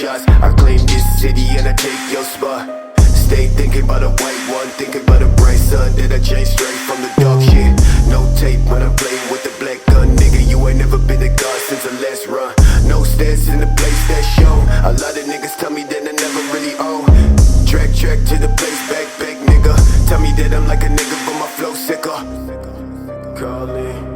shots. I claim this city and I take your spot. Stay thinking about a white one, thinking about a bright sun. Then I change straight from the dark shit. No tape when I'm playing with the black gun. Nigga, you ain't never been a god since the last run. No stance in the place that show. A lot of niggas tell me that I never really own. Track to the place, back, nigga. Tell me that I'm like a nigga, but my flow sicker. Calling,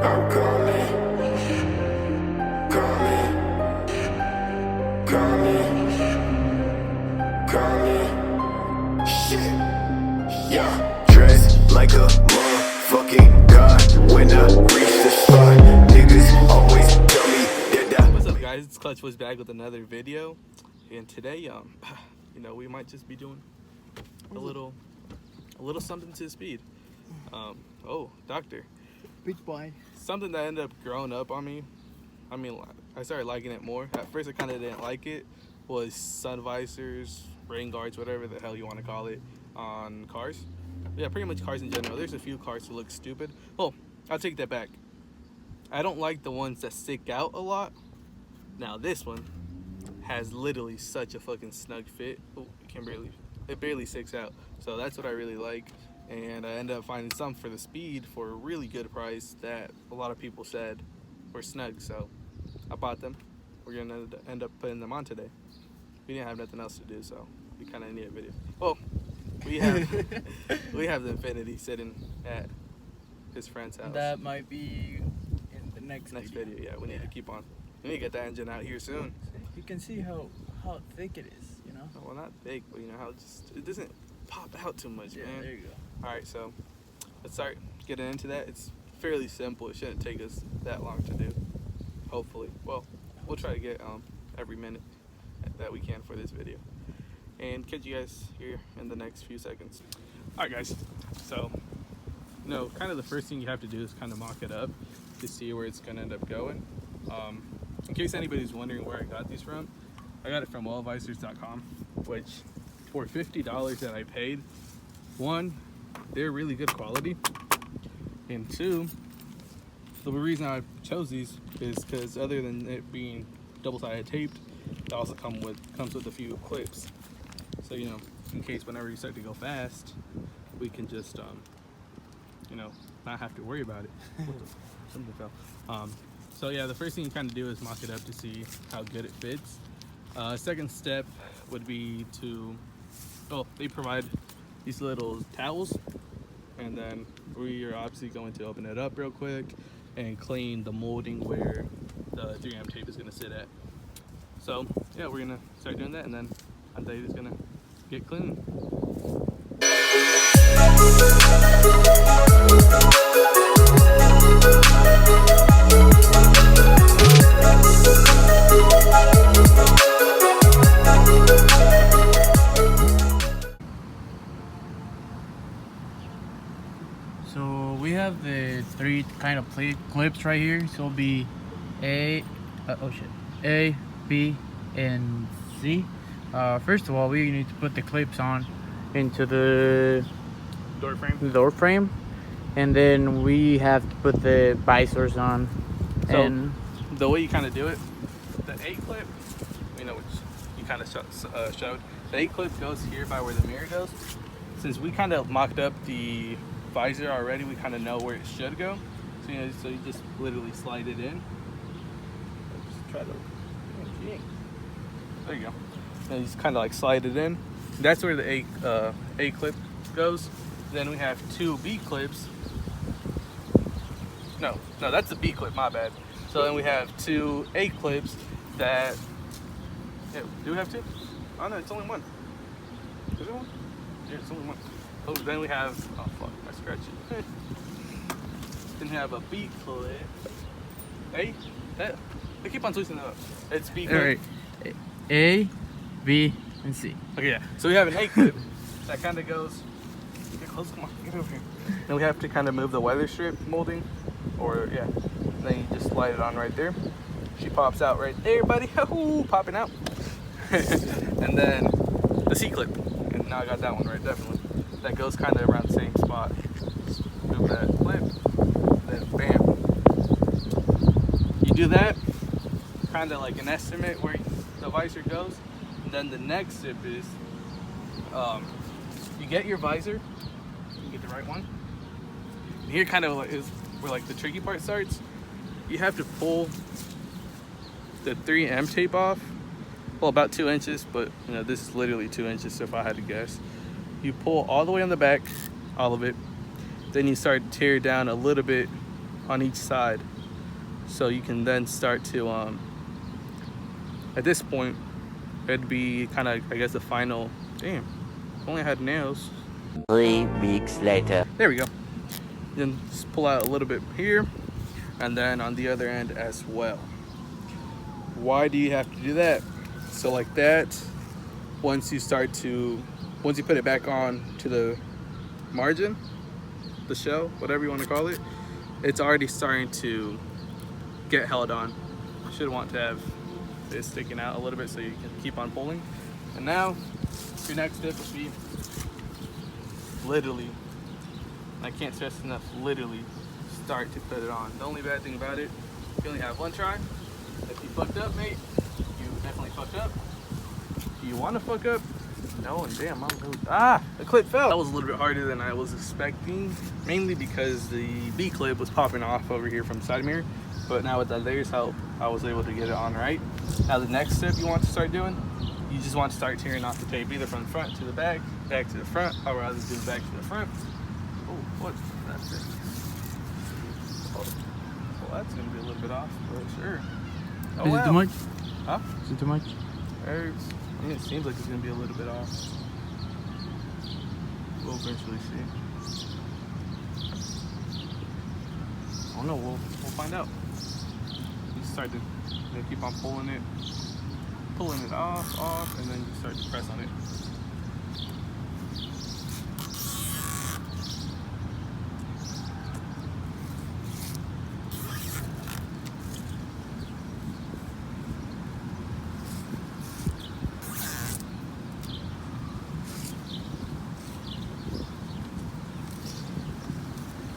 I'm calling, shit, yeah. Dressed like a motherfucking god when I reach the spot. Niggas always tell me that What's up, guys? It's Clutch was back with another video, and today, you know, we might just be doing a little something to speed. Oh, doctor. Big boy. Something that ended up growing up on me. I mean, I started liking it more. At first, I kind of didn't like it. Was sun visors, rain guards, whatever the hell you want to call it, on cars. Yeah, pretty much cars in general. There's a few cars that look stupid. Oh, I'll take that back. I don't like the ones that stick out a lot. Now this one has literally such a fucking snug fit. Oh, it barely sticks out. So that's what I really like. And I ended up finding some for the Speed for a really good price that a lot of people said were snug. So I bought them. We're gonna end up putting them on today. We didn't have nothing else to do, so we kind of need a video. Well, we have the Infinity sitting at his friend's house. That might be in the next video. Yeah, we need to keep on. We need to get that engine out here soon. You can see how thick it is, you know? Well, not thick, but you know how it doesn't pop out too much, man. There you go. All right, so let's start getting into that. It's fairly simple. It shouldn't take us that long to do, hopefully. Well, we'll try to get every minute that we can for this video, and catch you guys here in the next few seconds. All right, guys, so you know, kind of the first thing you have to do is kind of mock it up to see where it's gonna end up going. In case anybody's wondering where I got these from, I got it from visors.com, which for $50 that I paid, one, they're really good quality, and two, the reason I chose these is because other than it being double-sided taped, it also comes with a few clips. So, you know, in case whenever you start to go fast, we can just, you know, not have to worry about it. Something fell. So yeah, the first thing you kind of do is mock it up to see how good it fits. Second step would be to, they provide these little towels, and then we are obviously going to open it up real quick and clean the molding where the 3M tape is going to sit at. So yeah, we're gonna start doing that, and then Andrade is gonna get clean. So we have the three kind of clips right here. So it'll be A, B, and C. First of all, we need to put the clips on into the door frame, and then we have to put the visors on. So and the way you kind of do it, the A clip, you know, which you kind of showed, the A clip goes here by where the mirror goes. Since we kind of mocked up the visor already, we kind of know where it should go. So you know, so you just literally slide it in. Just try to. There you go. And you just kind of like slide it in. That's where the A clip goes. Then we have two B clips. No, that's the B clip, my bad. So then we have two A clips that, yeah, do we have two? Oh no, it's only one. Is there one? Yeah, it's only one. Oh, then we have, oh fuck, I scratched it. Then we have a B clip. They keep on twisting it up. It's B clip. all right, A, B, and C. Okay, yeah. So we have an A clip that kind of goes. Get close, come on, get over here. Then we have to kind of move the weather strip molding, or yeah. Then you just slide it on right there. She pops out right there, buddy. Ooh, popping out. And then the C clip. And now I got that one right, definitely. That goes kind of around the same spot. Just move that clip, then bam. do that, kind of like an estimate where the visor goes. And then the next step is you get your visor, you get the right one. And here kind of is where like the tricky part starts. You have to pull the 3M tape off. Well, about 2 inches, but you know, this is literally 2 inches, so if I had to guess. You pull all the way on the back, all of it. Then you start to tear down a little bit on each side. So you can then start to, at this point, it'd be kind of, I guess, the final, damn, if only I had nails. 3 weeks later. There we go. Then just pull out a little bit here, and then on the other end as well. Why do you have to do that? So like that, once you put it back on to the margin, the shell, whatever you want to call it, it's already starting to get held on. You should want to have this sticking out a little bit so you can keep on pulling. And now, your next step would be literally, I can't stress enough, literally start to put it on. The only bad thing about it, you only have one try. If you fucked up, mate, you definitely fucked up. Do you want to fuck up? No, and damn, the clip fell. That was a little bit harder than I was expecting, mainly because the B clip was popping off over here from the side mirror. But now with the layers help, I was able to get it on right. Now the next step you want to start doing, you just want to start tearing off the tape, either from the front to the back to the front, or rather do the back to the front. Oh, what's that thing? Oh, well, that's gonna be a little bit off, but sure. Oh, Is it too much? Huh? Is it too much? It seems like it's gonna be a little bit off. We'll eventually see. Oh no, we'll find out. You start to keep on pulling it off, and then you start to press on it.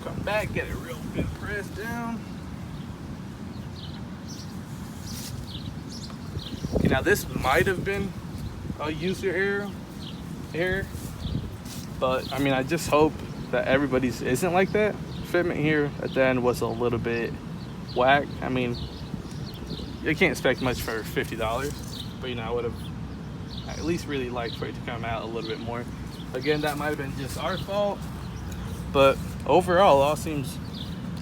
Come back, get it real good pressed down. Okay, now this might have been a user error, but I mean, I just hope that everybody's isn't like that. Fitment here at the end was a little bit whack. I mean, you can't expect much for $50, but you know, I would have at least really liked for it to come out a little bit more. Again, that might have been just our fault, but overall, all seems,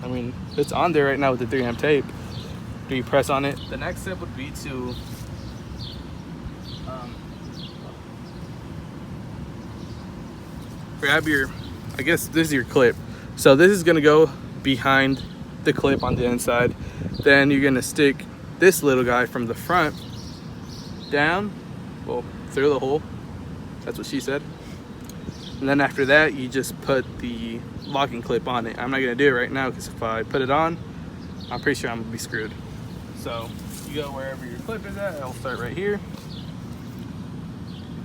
I mean, it's on there right now with the 3M tape. Do you press on it? The next step would be to grab your, I guess this is your clip. So this is gonna go behind the clip on the inside. Then you're gonna stick this little guy from the front down, well, through the hole. That's what she said. And then after that, you just put the locking clip on it. I'm not gonna do it right now because if I put it on, I'm pretty sure I'm gonna be screwed. So you go wherever your clip is at. I'll start right here.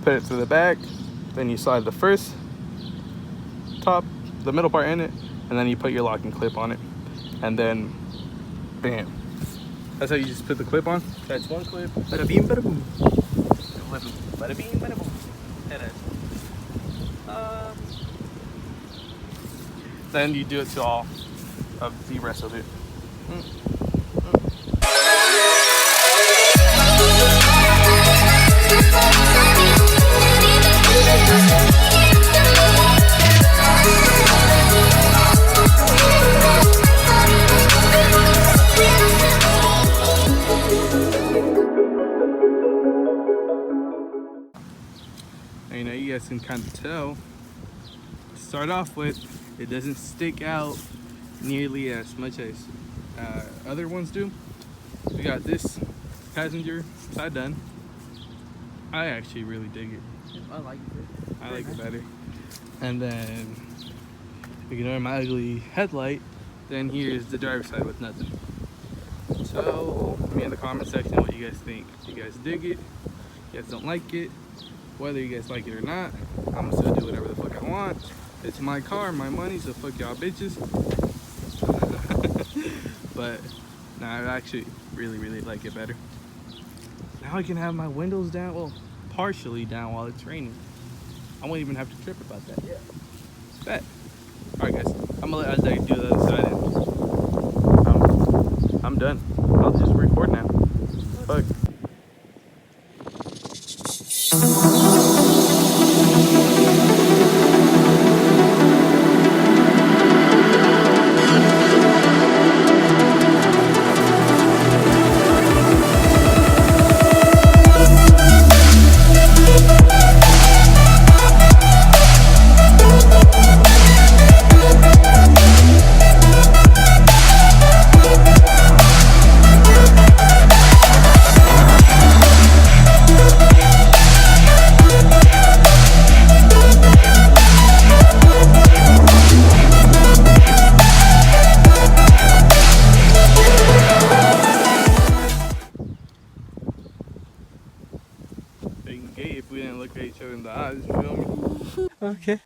Put it to the back. Then you slide the first top, the middle part in it, and then you put your locking clip on it. And then, bam. That's how you just put the clip on. That's one clip. Bada beam, bada boom. Bada beam, bada boom. Then you do it to all of the rest of it. And, you know, you guys can kind of tell, to start off with, it doesn't stick out nearly as much as other ones do. We got this passenger side done. I actually really dig it. I like it. I like it better. And then, ignore my ugly headlight, then here's the driver's side with nothing. So, let me in the comment section what you guys think. You guys dig it? You guys don't like it? Whether you guys like it or not, I'm gonna still do whatever the fuck I want. It's my car, my money, so fuck y'all bitches. But Nah, I actually really like it better. Now I can have my windows down, well, partially down while it's raining. I won't even have to trip about that. Yeah. Bet. Alright guys, I'm gonna let Isaiah do the other side. I'm done. I'll just record now. Fuck. If we didn't look at each other in the eyes, you feel me? Okay.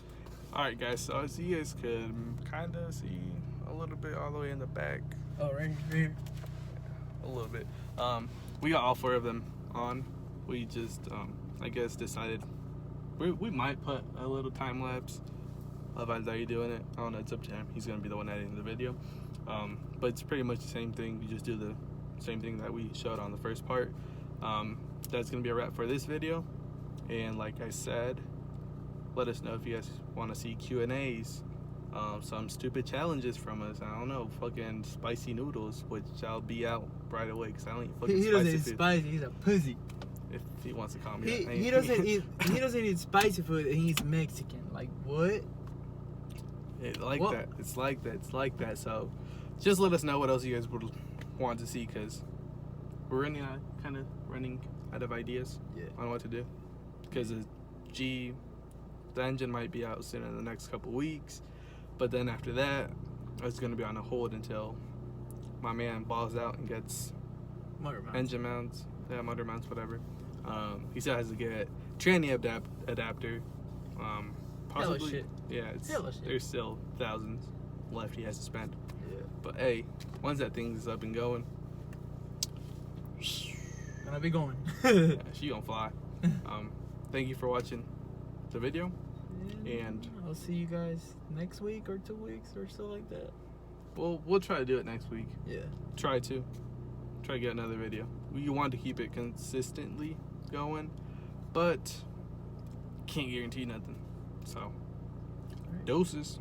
Alright guys, so as you guys could kinda see a little bit all the way in the back. Oh, right here. A little bit. We got all 4 of them on. We just I guess decided we might put a little time lapse of Isaiah doing it. I don't know, it's up to him. He's gonna be the one editing the video. But it's pretty much the same thing. You just do the same thing that we showed on the first part. That's gonna be a wrap for this video. And like I said, let us know if you guys want to see Q&As, some stupid challenges from us. I don't know, fucking spicy noodles, which I'll be out right away because I don't eat fucking He spicy doesn't eat food. spicy. He's a pussy. If he wants to call me that. He doesn't eat. He doesn't eat spicy food, and he's Mexican. Like what? It's like What? that. It's like that. It's like that. So, just let us know what else you guys would want to see because we're running out of ideas Yeah. on what to do. Because the engine might be out soon in the next couple weeks, but then after that, it's gonna be on a hold until my man balls out and gets Motor mounts. engine mounts, motor mounts, whatever. He still has to get tranny adapter. Possibly, shit. yeah, Hella shit. there's still thousands left he has to spend. Yeah. But hey, once that thing's up and going, Gonna be going. yeah, she gonna fly. Thank you for watching the video, and I'll see you guys next week or 2 weeks or so like that. we'll try to do it next week. Yeah. Try to get another video. We want to keep it consistently going, but can't guarantee nothing. So, doses.